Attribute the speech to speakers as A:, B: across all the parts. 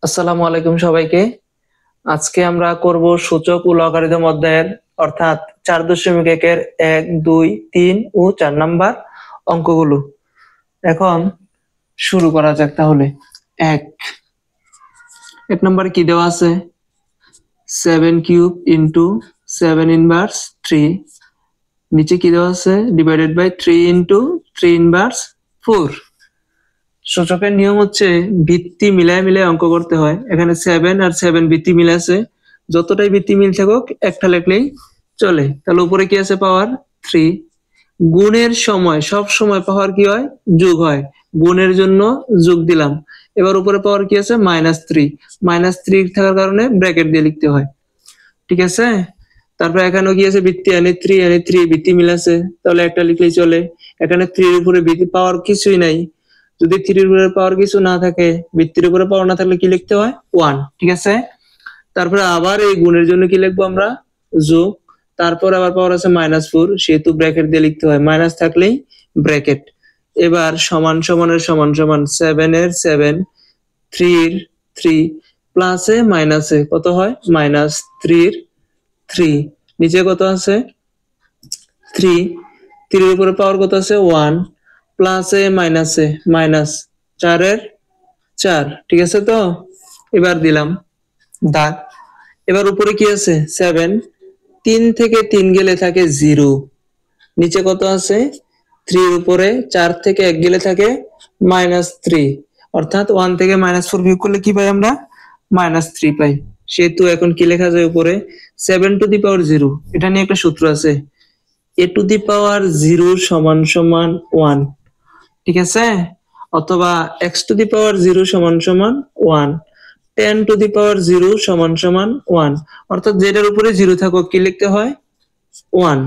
A: আসসালামু আলাইকুম সবাইকে। আজকে আমরা করব সূচক ও লগারিদম অধ্যায়ের অর্থাৎ 4.1 এর 1, 2, 3 ও 4 নাম্বার অঙ্কগুলো। এখন শুরু করা যাক তাহলে। 1 নম্বরে কি দেওয়া আছে? 7 কিউব ইন্টু 7 ইনভার্স 3। নিচে কি দেওয়া আছে? Divided by 3 into 3 inverse 4। সূচকের নিয়ম হচ্ছে ভিত্তি মিলায় মিলায় অঙ্ক করতে হয়। এখানে 7 আর 7 ভিত্তি মিল আছে, যতটাই ভিত্তি মিল থাকুক একটা লিখলেই চলে। তাহলে উপরে কি আছে? পাওয়ার 3। গুণের সময় সব সময় পাওয়ার কি হয়? যোগ হয়। গুণের জন্য যোগ দিলাম। এবার উপরে পাওয়ার কি আছে? -3। -3 থাকার কারণে ব্র্যাকেট দিয়ে লিখতে হয়। ঠিক আছে? তারপর এখানেও কি আছে? ভিত্তি এনে 3 ভিত্তি মিল আছে, তাহলে একটা লিখলেই চলে। এখানে 3 এর উপরে ভিত্তি পাওয়ার কিছুই নাই। যদি 3 এর উপরে পাওয়ার কিছু না থাকে, ভিত্তির উপরে পাওয়ার না থাকলে কি লিখতে হয়? 1। ঠিক আছে? তারপরে আবার এই গুণের জন্য কি লিখবো আমরা? যোগ। তারপর আবার পাওয়ার আছে -4, সেহেতু ব্র্যাকেট দিয়ে লিখতে হয়, মাইনাস থাকলেই ব্র্যাকেট। এবার সমান সমানের সমান সমান 7 এর 7, 3 এর 3 প্লাসে মাইনাসে কত হয়? -3 এর 3। নিচে কত আছে? 3। 3 এর উপরে পাওয়ার কত আছে? 1 প্লাসে মাইনাসে -4 এর 4। ঠিক আছে তো? এবার দিলাম দাগ। এবার উপরে কি আছে? 7। 3 থেকে 3 গেলে থাকে 0। নিচে কত আছে? 3 এর উপরে 4 থেকে 1 গেলে থাকে -3। অর্থাৎ 1 থেকে -4 বিয়োগ করলে কি পাই আমরা? -3 পাই। সেহেতু এখন কি লেখা যায় উপরে? 7 টু দি পাওয়ার 0। এটা নিয়ে একটা সূত্র আছে, a টু দি পাওয়ার 0 সমান সমান 1। ঠিক আছে? অথবা x টু দি পাওয়ার 0 সমান সমান 1। 10 টু দি পাওয়ার 0 সমান সমান 1। অর্থাৎ যেটার উপরে 0 থাকুক কি লিখতে হয়? 1।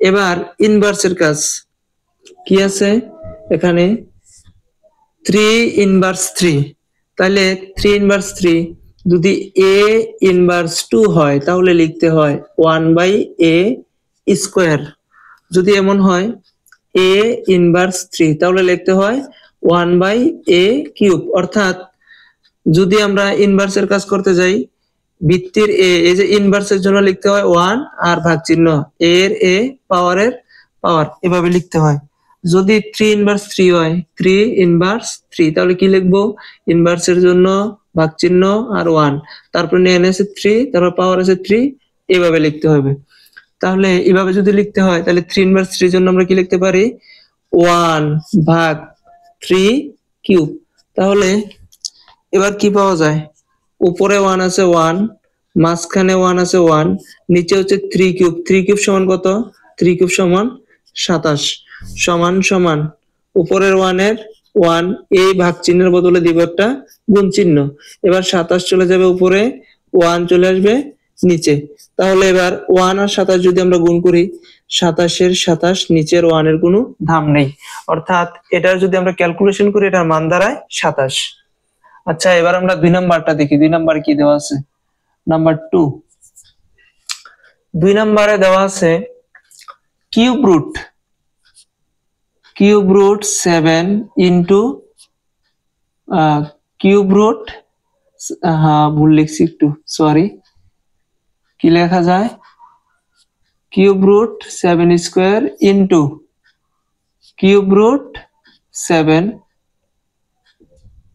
A: এবার ইনভার্সের কাজ কি আছে? এখানে 3 ইনভার্স 3। তাহলে 3 ইনভার্স 3 যদি a ইনভার্স 2 হয় তাহলে লিখতে হয় 1/a স্কয়ার। যদি এমন হয় a ইনভার্স 3 তাহলে লিখতে হয় 1/a কিউব। অর্থাৎ যদি আমরা ইনভার্সের কাজ করতে যাই, ভিত্তির a, এই যে ইনভার্সের জন্য লিখতে হয় 1 আর ভাগ চিহ্ন এর a পাওয়ারের পাওয়ার, এভাবে লিখতে হয়। যদি 3 ইনভার্স 3 হয়, 3 ইনভার্স 3 তাহলে কি লিখবো? ইনভার্সের জন্য ভাগ চিহ্ন আর 1, তারপর n আছে 3, তারপর পাওয়ার আছে 3, এভাবে লিখতে হবে। তাহলে এভাবে যদি লিখতে হয় তাহলে 3 ইনভার্স 3 এর জন্য আমরা কি লিখতে পারি? 1 ভাগ 3 কিউব। তাহলে এবার কি পাওয়া যায়? উপরে 1 আছে 1, মাঝখানে 1 আছে 1, নিচে হচ্ছে 3 কিউব। 3 কিউব সমান কত? 3 কিউব সমান 27 সমান সমান উপরের 1 এর 1, এই ভাগ চিহ্নের বদলে দিব একটা গুণ চিহ্ন। এবার 27 চলে যাবে উপরে, 1 চলে আসবে নিচে। তাহলে এবার 1 আর 27 যদি আমরা গুণ করি, 27 এর 27 নিচের 1 এর কোনো দাম নেই। অর্থাৎ এটার যদি আমরা ক্যালকুলেশন করি এটার মান দাঁড়ায় 27। আচ্ছা, এবার আমরা 2 নাম্বারটা দেখি। 2 নাম্বারে কি দেওয়া আছে? নাম্বার 2। 2 নাম্বারে দেওয়া আছে cube root 7 into cube root, হ্যাঁ ভুল লিখছি একটু, সরি। কি লেখা যায়? Cube root 7 square into cube root 7।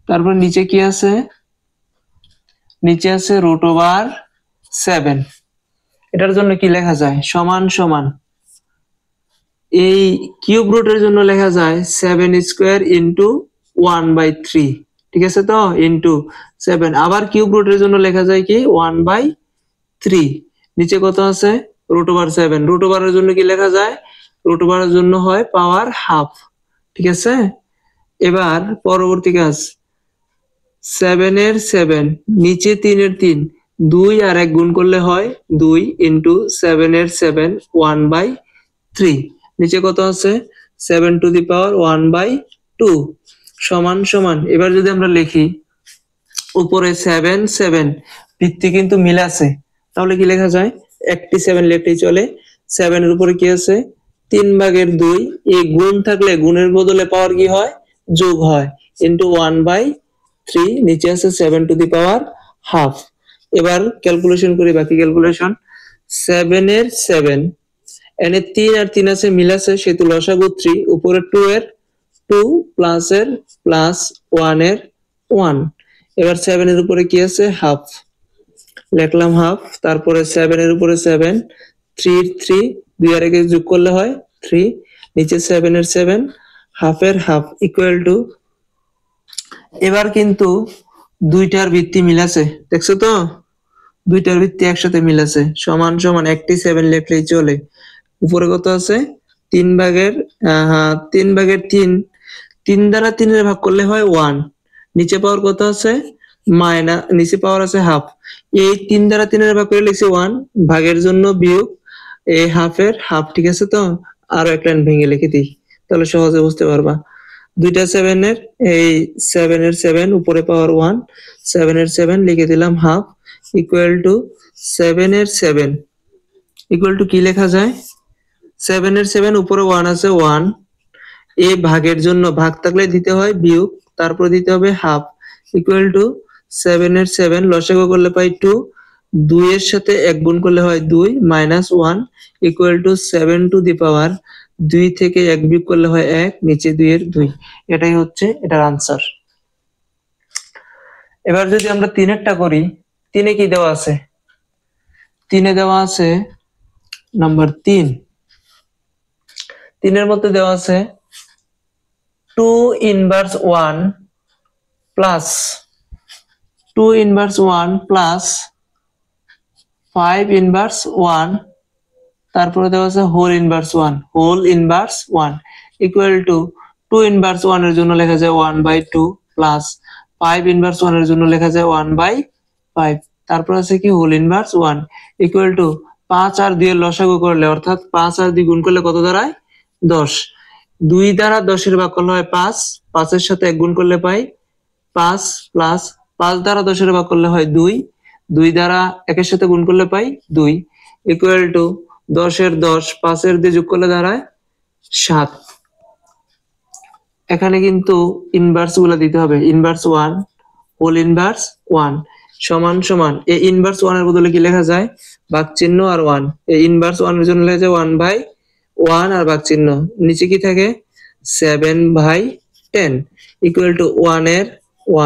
A: তারপর নিচে কি আছে? নিচে আছে √7। এটার জন্য কি লেখা যায়? সমান সমান এই কিউব রুটের জন্য লেখা যায় 7 স্কয়ার ইন্টু 1/3। ঠিক আছে তো? ইন্টু 7। আবার কিউব রুটের জন্য লেখা যায় কি? 1/3। নিচে কত আছে? √7। √এর জন্য কি লেখা যায়? √এর জন্য হয় পাওয়ার হাফ। ঠিক আছে? এবার পরবর্তী কাজ, 7 এর 7 নিচে 3 এর 3, 2 আর 1 গুণ করলে হয় 2 ইন্টু 7 এর 7 1/3। নিচে কত আছে? 7 টু দি পাওয়ার 1/2 সমান সমান। এবার যদি আমরা লিখি উপরে 7 7 ভিত্তি কিন্তু মিল আছে, তাহলে কি লেখা যায়? একটি 7 লিখলেই চলে। 7 এর উপরে কি আছে? 3/2। এই গুণ থাকলে গুণের বদলে পাওয়ার কি হয়? যোগ হয়, ইন্টু 1/3 3, নিচে আছে 7 টু দি পাওয়ার হাফ। এবার ক্যালকুলেশন করি বাকি ক্যালকুলেশন। 7 এর 7, এনে 3 আর 3 আছে মিল আছে, সেহেতু লসাগু 3, উপরে 2 এর 2 প্লাস এর প্লাস 1 এর 1। এবার 7 এর উপরে কি আছে হাফ, লিখলাম হাফ। তারপরে 7 এর উপরে 7, 3 3, 2 আর 1 যোগ করলে হয় 3, নিচে 7 এর 7, হাফ এর হাফ ইকুয়াল টু। এবার কিন্তু দুইটার ভিত্তি মিল আছে, দেখছো তো? দুইটার ভিত্তি একসাথে মিল আছে, সমান সমান একটি 7 লিখলেই চলে। উপরে কত আছে 3 ভাগের 3, 3 দ্বারা 3 এর ভাগ করলে হয় 1, নিচে পাওয়ার কত আছে মাইনাস, নিচে পাওয়ার আছে হাফ। এই 3 দ্বারা 3 এর ভাগ করে লিখছি 1, ভাগের জন্য বিয়োগ, এই হাফের হাফ, ঠিক আছে তো? আরো এক লাইন ভেঙে লিখে দিই, তাহলে সহজে বুঝতে পারবা। দুইটা 7 এর, এই 7 এর 7 উপরে পাওয়ার 1, 7 এর 7 লিখে দিলাম হাফ ইকুয়াল টু 7 এর 7 ইকুয়াল টু কি লেখা যায়? 7 এর 7 উপরে 1 আছে 1, এই ভাগের জন্য ভাগ থাকলে দিতে হয় বিয়োগ, তারপর দিতে হবে হাফ ইকুয়াল টু 7 এর 7 লসাগু করলে পাই 2, 2 এর সাথে 1 গুণ করলে হয় 2 minus 1 equal to 7 to the power 2 থেকে 1 বিয়োগ করলে হয় 1, নিচে 2 এর 2। এটাই হচ্ছে এটার আনসার। এবার যদি আমরা 3 এরটা করি, 3 এ কি দেওয়া আছে? 3 এ দেওয়া আছে নাম্বার 3, 3 এর মধ্যে দেওয়া আছে 2 inverse 1 plus 2 inverse 1 plus 5 inverse 1, তারপরে দেওয়া আছে whole inverse 1, whole inverse 1 equal to 2 inverse 1 এর জন্য লেখা যায় 1/2 প্লাস 5 ইনভার্স 1 এর জন্য লেখা যায় 1/5, তারপর আছে কি হোল ইনভার্স 1 ইকুয়াল টু 5 আর 2 এর লসাগু করলে, অর্থাৎ 5 আর 2 গুণ করলে কত দাঁড়ায় 10, 2 দ্বারা 10 এর ভাগ করলে হয় 5, 5 এর সাথে 1 গুণ করলে পাই 5 প্লাস 5 দ্বারা 10 এর ভাগ করলে হয় 2, 2 দ্বারা 1 এর সাথে গুণ করলে পাই 2 ইকুয়াল টু 10 এর 10, 5 এর 2 যোগ করলে দাঁড়ায় 7। এখানে কিন্তু ইনভার্স গুলো দিতে হবে, ইনভার্স 1 হোল ইনভার্স 1 সমান সমান, এই ইনভার্স 1 এর বদলে কি লেখা যায় ভাগ চিহ্ন আর 1, এই ইনভার্স 1 এর জন্য লেখা যায় 1/1 আর ভাগ চিহ্ন, নিচে কি থাকে 7/10 ইকুয়াল টু 1 এর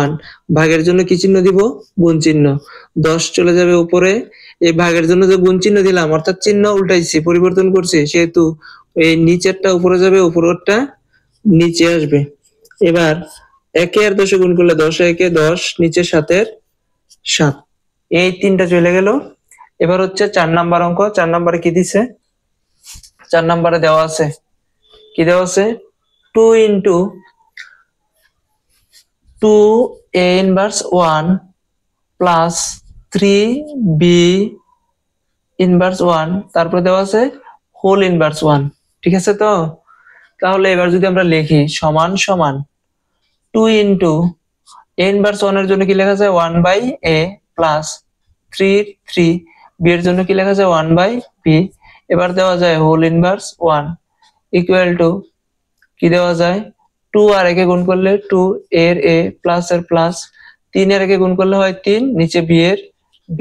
A: 1, ভাগের জন্য কি চিহ্ন দিব গুণ চিহ্ন, 10 চলে যাবে উপরে, এই ভাগের জন্য যে গুণ চিহ্ন দিলাম অর্থাৎ চিহ্ন উল্টাইছি পরিবর্তন করছি, সেহেতু এই নিচেরটা উপরে যাবে, উপরেরটা নিচে আসবে। এবার 1 এর 10 গুণ করলে 10 একে 10, নিচে 7 এর 7, এই তিনটা চলে গেল। এবার হচ্ছে 4 নাম্বার অঙ্ক। 4 নাম্বারে কি দিছে? 4 নাম্বারে দেওয়া আছে কি দেওয়া আছে 2 into 2a inverse 1 plus 3b inverse 1, তারপরে দেওয়া আছে হোল ইনভার্স 1, ঠিক আছে তো? তাহলে এবার যদি আমরা লিখি সমান সমান 2 ইনটু a ইনভার্স 1 এর জন্য কি লেখা যায় 1/a প্লাস 3 b এর জন্য কি লেখা যায় 1/b, এবার দেওয়া যায় হোল ইনভার্স 1 ইকুয়াল টু কি দেওয়া যায় 2 আর একে গুণ করলে 2 এর a প্লাস এর প্লাস, 3 এর একে গুণ করলে হয় 3, নিচে b এর b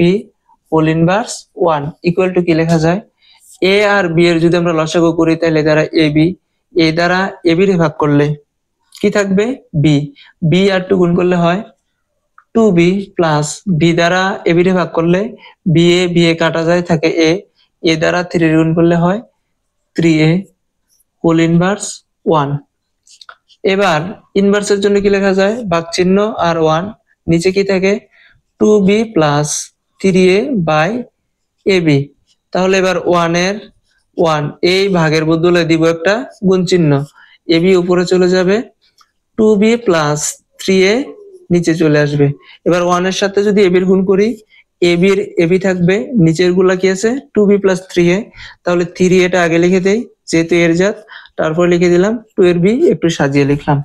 A: whole inverse 1 equal to কি লেখা যায় a আর b এর যদি আমরা লসাগু করি তাহলে দ্বারা ab, a দ্বারা ab রে ভাগ করলে কি থাকবে b, b আর 2 গুণ করলে হয় 2b প্লাস b দ্বারা ab রে ভাগ করলে b a কাটা যায় থাকে a দ্বারা 3 গুণ করলে হয় 3a হোল ইনভার্স 1। এবার ইনভার্সের জন্য কি লেখা যায় ভাগ চিহ্ন আর 1, নিচে কি থাকে 2b plus 3a by ab, তাহলে এবার 1 এর 1 এই ভাগের বদলে দিব একটা গুণ চিহ্ন, ab উপরে চলে যাবে, 2b প্লাস 3a নিচে চলে আসবে। এবার 1 এর সাথে যদি ab এর গুণ করি, ab থাকবে, নিচের গুলা কি আছে 2b প্লাস 3a, তাহলে 3a টা আগে লিখে দেই যেহেতু এর জাত, তারপর লিখে দিলাম 2 এর b একটু সাজিয়ে লিখলাম।